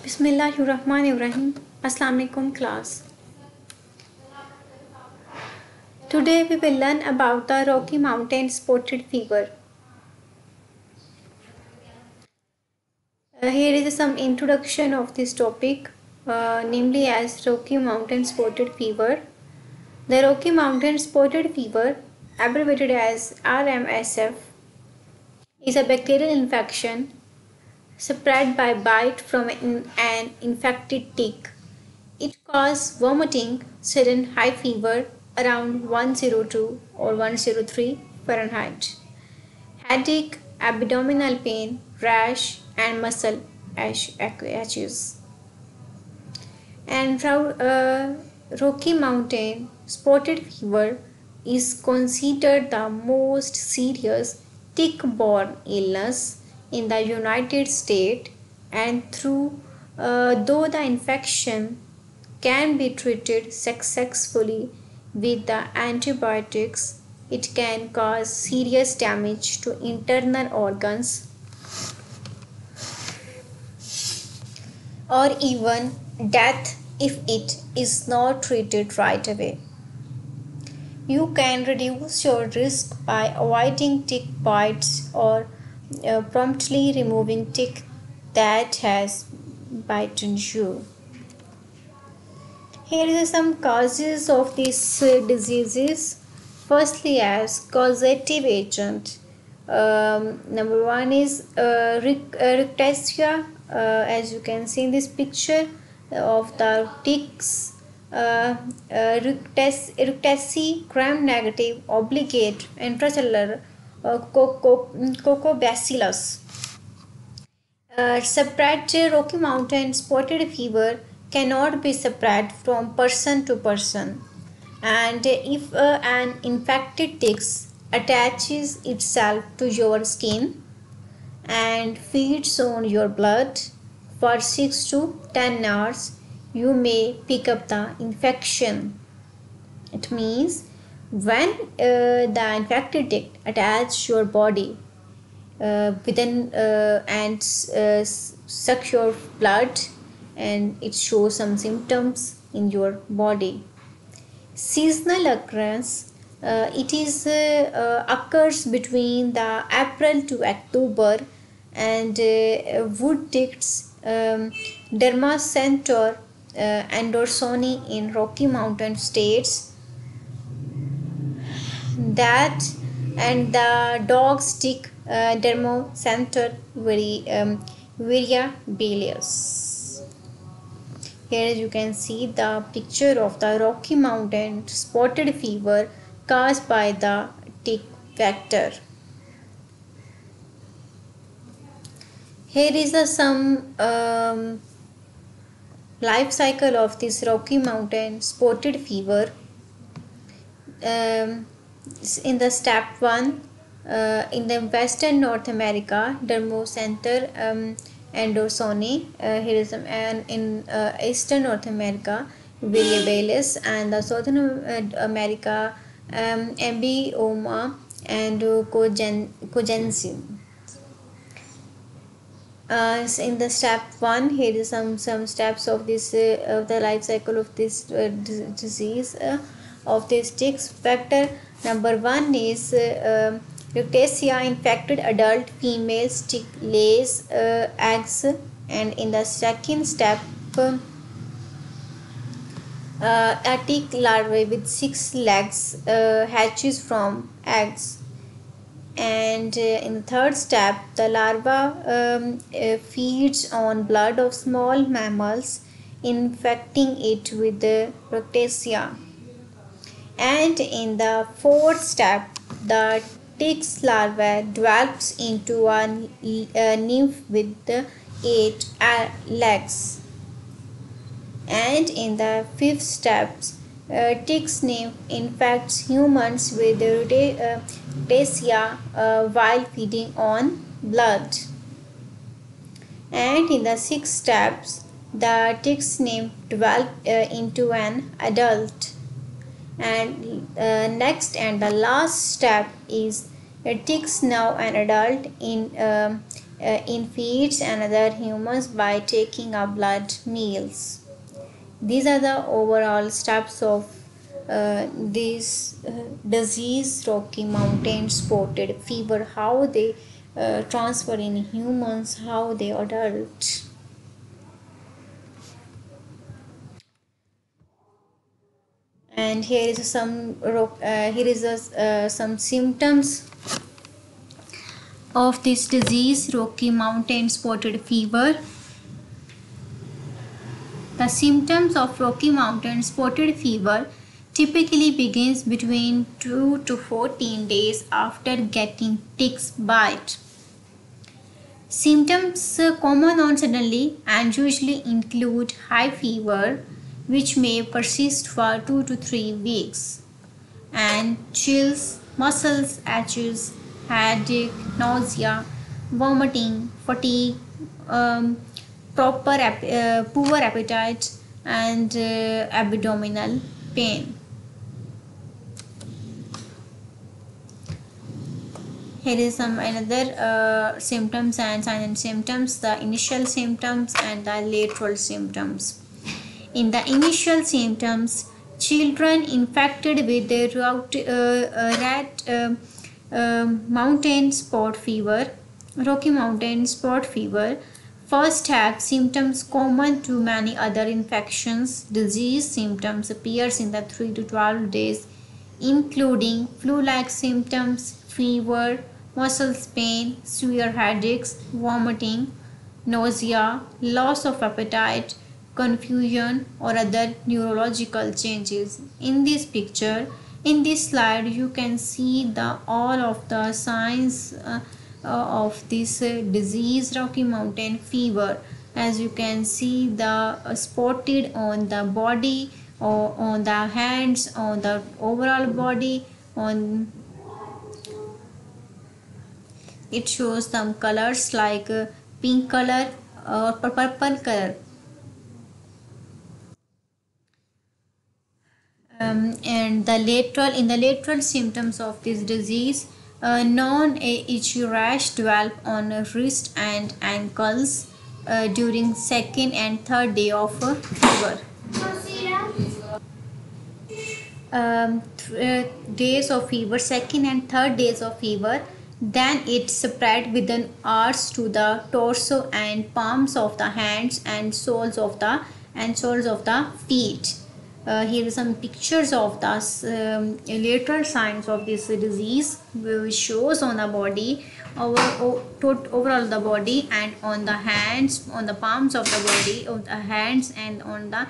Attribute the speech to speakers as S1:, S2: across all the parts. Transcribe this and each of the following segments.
S1: Bismillahirrahmanirrahim. Assalamu alaikum class. Today we will learn about the Rocky Mountain spotted fever. Here is some introduction of this topic, namely as Rocky Mountain spotted fever. The Rocky Mountain spotted fever, abbreviated as RMSF, is a bacterial infection spread by bite from an infected tick. It causes vomiting, sudden high fever around 102 or 103 Fahrenheit, headache, abdominal pain, rash, and muscle aches. And Rocky Mountain spotted fever is considered the most serious tick-borne illness in the United States, and though the infection can be treated successfully with the antibiotics, it can cause serious damage to internal organs or even death if it is not treated right away. You can reduce your risk by avoiding tick bites or promptly removing tick that has bitten you. Here are some causes of these diseases. Firstly, as causative agent, number one is rickettsia. As you can see in this picture of the ticks, rickettsia gram-negative obligate intracellular coccobacillus. Spread Rocky Mountain spotted fever cannot be spread from person to person, and if an infected tick attaches itself to your skin and feeds on your blood for 6 to 10 hours, you may pick up the infection. It means when the infected tick attaches your body and suck your blood, and it shows some symptoms in your body. Seasonal occurrence, it is occurs between the April to October, and wood ticks, Dermacentor andersoni in Rocky Mountain states, that and the dog tick Dermacentor variabilis. Here you can see the picture of the Rocky Mountain spotted fever caused by the tick vector. Here is some life cycle of this Rocky Mountain spotted fever. In the step 1, in the western North America, Dermacentor andersoni. Here is and in eastern North America, variabilis, and the southern America, Ambioma and cogensin. In the step 1, here is some steps of this of the life cycle of this disease of this ticks vector. Number 1 is rickettsia infected adult female tick lays eggs, and in the second step a tick larvae with 6 legs hatches from eggs, and in the third step the larva feeds on blood of small mammals, infecting it with the rickettsia, and in the fourth step the tick's larva develops into a nymph with 8 legs, and in the fifth step tick's nymph infects humans with rickettsia while feeding on blood, and in the sixth steps the tick's nymph develops into an adult, and next and the last step is ticks now an adult in infects another humans by taking a blood meals. These are the overall steps of this disease, Rocky Mountain spotted fever, how they transfer in humans, how they adult. And here is some symptoms of this disease, Rocky Mountain spotted fever. The symptoms of Rocky Mountain spotted fever typically begins between 2 to 14 days after getting tick's bite. Symptoms common on suddenly and usually include high fever, which may persist for 2 to 3 weeks, and chills, muscles aches, headache, nausea, vomiting, fatigue, um, poor appetite, and abdominal pain. Here is some another symptoms and signs and symptoms, the initial symptoms and the lateral symptoms. In the initial symptoms, children infected with the mountain spot fever, Rocky Mountain spot fever, first have symptoms common to many other infections. Disease symptoms appears in the 3 to 12 days, including flu-like symptoms, fever, muscles pain, severe headaches, vomiting, nausea, loss of appetite, confusion, or other neurological changes. In this picture, in this slide, you can see the all of the signs of this disease, Rocky Mountain fever. As you can see, the spotted on the body, or on the hands, on the overall body, on it shows some colors like pink color or purple color. And in the lateral symptoms of this disease, non-itchy rash develop on wrist and ankles during second and third day of fever. Days of fever, second and third days of fever, then it spread within hours to the torso and palms of the hands and soles of the feet. Here are some pictures of the lateral signs of this disease, which shows on the body, overall the body, and on the hands, on the palms of the body, of the hands, and on the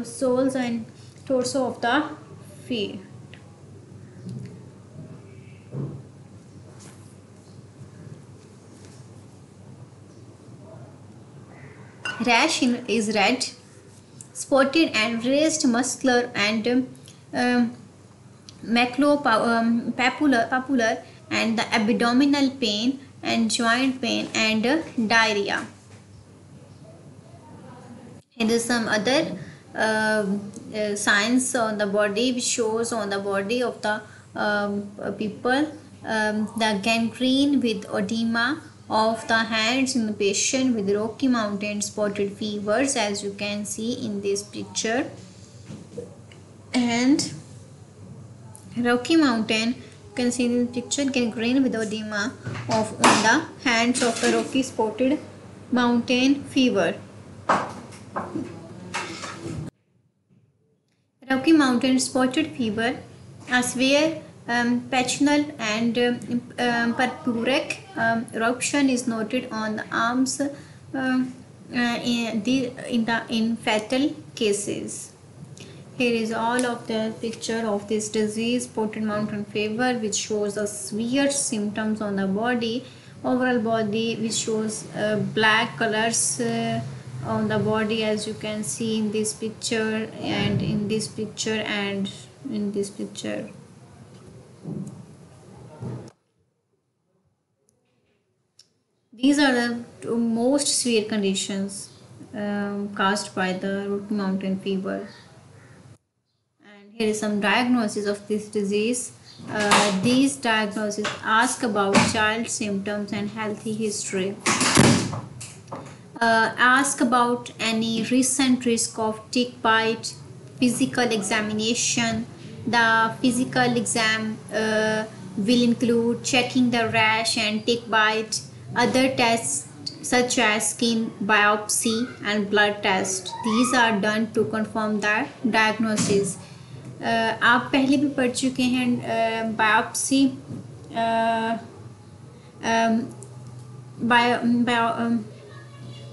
S1: soles and torso of the feet. Rash is red, spotted and raised, muscular and papular, and the abdominal pain and joint pain and diarrhea. Here is some other signs on the body, which shows on the body of the people, the gangrene with edema of the hands in the patient with Rocky Mountain spotted fevers, as you can see in this picture. And Rocky Mountain, you can see in the picture, gangrene with edema of on the hands of the Rocky spotted mountain fever. Rocky Mountain spotted fever, a severe patchnal and purpuric eruption is noted on the arms in fatal cases. Here is all of the picture of this disease, spotted mountain fever, which shows the severe symptoms on the body, overall body, which shows black colors on the body, as you can see in this picture, and in this picture, and in this picture. These are the most severe conditions caused by the Rocky Mountain fever. And here is some diagnosis of this disease. These diagnoses ask about child symptoms and healthy history. Ask about any recent risk of tick bite, physical examination. The physical exam will include checking the rash and tick bite, other tests such as skin biopsy and blood test. These are done to confirm the diagnosis. आप पहले भी पढ़ चुके हैं biopsy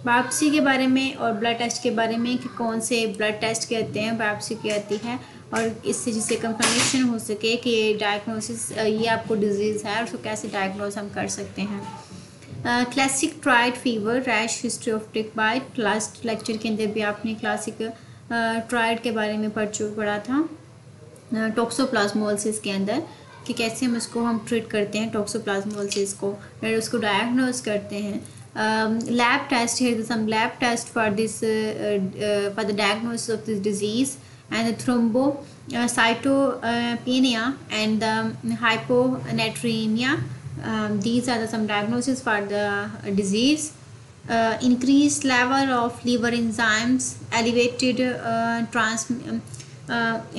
S1: biopsy के बारे में और ब्लड टेस्ट के बारे में कि कौन से ब्लड टेस्ट कहते हैं, बायोप्सी कहती है, और इससे जिससे कंफर्मेशन हो सके कि ये डायग्नोसिस ये आपको डिजीज़ है और उसको कैसे डायग्नोज हम कर सकते हैं। Classic triad fever, rash, history of tick bite. Last lecture के अंदर भी आपने क्लासिक ट्राइड के बारे में पढ़ा था टॉक्सोप्लाज्मोसिस के अंदर कि कैसे हम ट्रीट करते हैं टॉक्सोप्लाज्मोसिस को, फिर उसको डायग्नोज करते हैं। lab test, here is some lab test for this for the diagnosis of this disease, and the thrombocytopenia and the hyponatremia. These are some diagnoses for the disease. Increased level of liver enzymes, elevated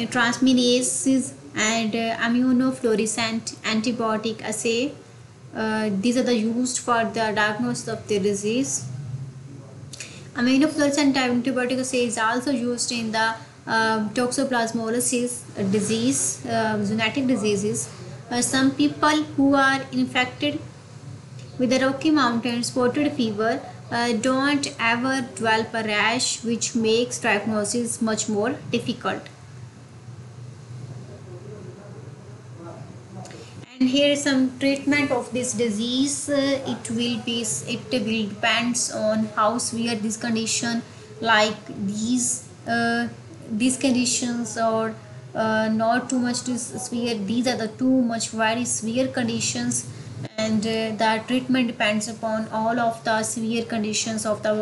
S1: transminases, and immunofluorescent antibiotic assay. These are the used for the diagnosis of the disease. Immunofluorescent antibiotic assay is also used in the toxoplasmosis disease, zoonotic diseases. Some people who are infected with the Rocky Mountain spotted fever don't ever develop a rash, which makes diagnosis much more difficult. And here is some treatment of this disease. It will depends on how severe this condition, like these conditions, or not too much severe. These are the too much very severe conditions, and the treatment depends upon all of the severe conditions of the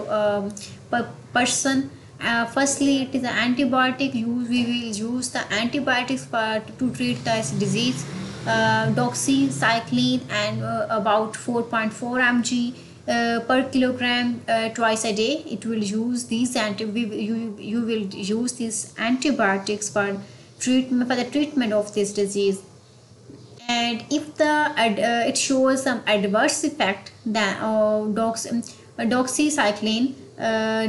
S1: person. Firstly, it is an antibiotic use. We will use the antibiotics to treat this disease. Doxycycline and about 4.4 mg per kilogram twice a day. It will use these you will use these antibiotics for the treatment of this disease. And if it shows some adverse effect, then doxycycline,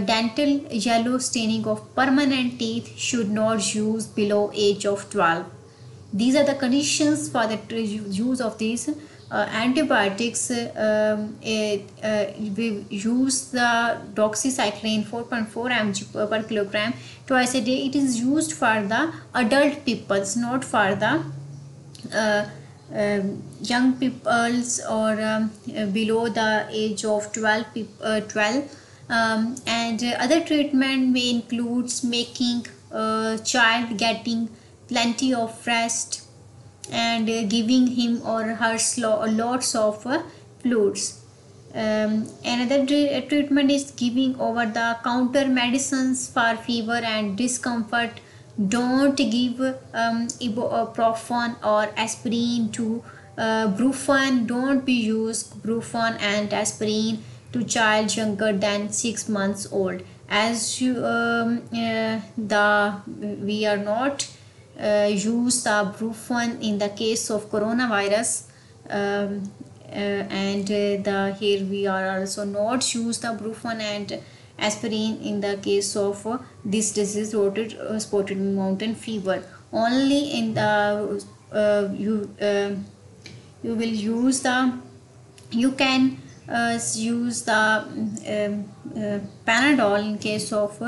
S1: dental yellow staining of permanent teeth, should not use below age of 12. These are the conditions for the use of these antibiotics. We use the doxycycline 4.4 mg per kilogram twice a day. It is used for the adult peoples, not for the young peoples or below the age of 12. And other treatment may includes making child getting plenty of rest and giving him or her lots of fluids. Another treatment is giving over the counter medicines for fever and discomfort. Don't give ibuprofen or aspirin to Brufen. Don't be used Brufen and aspirin to child younger than 6 months old, as we are not use the Brufen in the case of coronavirus, and here we are also not use the Brufen and aspirin in the case of this disease, spotted mountain fever. Only in the you will use the use the Panadol in case of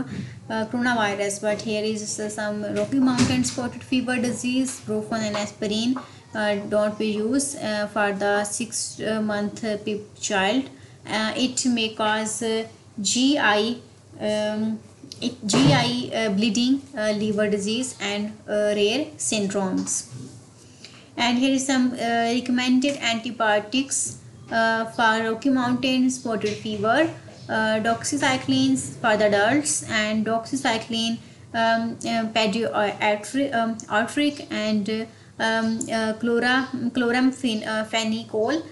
S1: coronavirus. But here is some Rocky Mountain spotted fever disease. Brufen and aspirin don't be used for the 6-month child. It may cause GI bleeding, liver disease, and rare syndromes. And here is some recommended antibiotics for Rocky Mountain spotted fever. Doxycycline for the adults, and doxycycline pediatric, and chloramphenicol.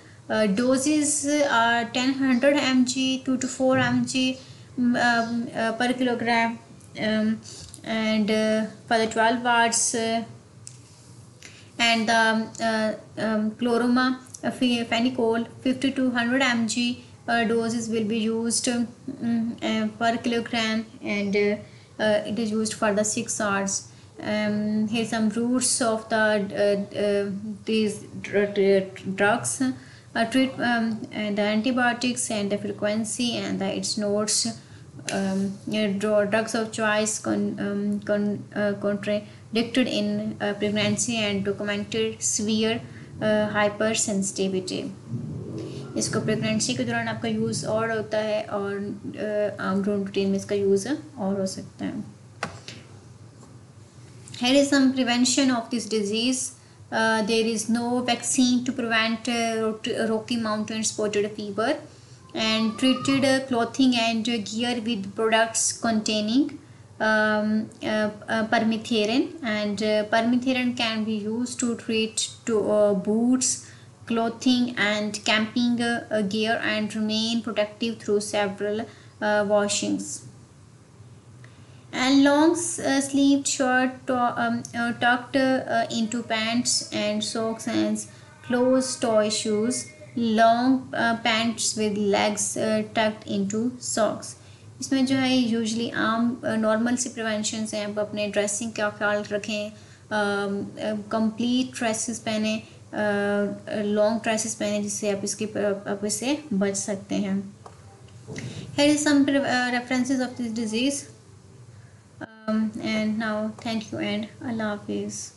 S1: Doses are 10 mg 2 to 4 mg per kilogram, and for the 12 hours, and the chloramaphenicol 50 to 100 mg doses will be used per kilogram, and it is used for the 6 hours. Here some roots of these drugs, treat and the antibiotics, and the frequency, and its notes. Drugs of choice contradicted in pregnancy and documented severe hypersensitivity. इसको pregnancy के दौरान आपका use और होता है, और आम routine में इसका यूज़ और हो सकता है. Here is some prevention of this disease. There is no vaccine to prevent Rocky Mountain spotted fever, and treated clothing and gear with products containing permethrin, and permethrin can be used to treat boots, clothing, and camping gear, and remain protective through several washings. And long sleeved shirt tucked into pants, and socks and closed toe shoes. Long pants with legs tucked into socks. इसमें जो है usually आम normal सी prevention हैं. आप अपने dressing का ख्याल रखें, कंप्लीट ड्रेसेस पहने, लॉन्ग ड्रेसेस पहने, जिससे आप इससे बच सकते हैं. Here is some references of this disease. And now thank you and Allah Hafiz.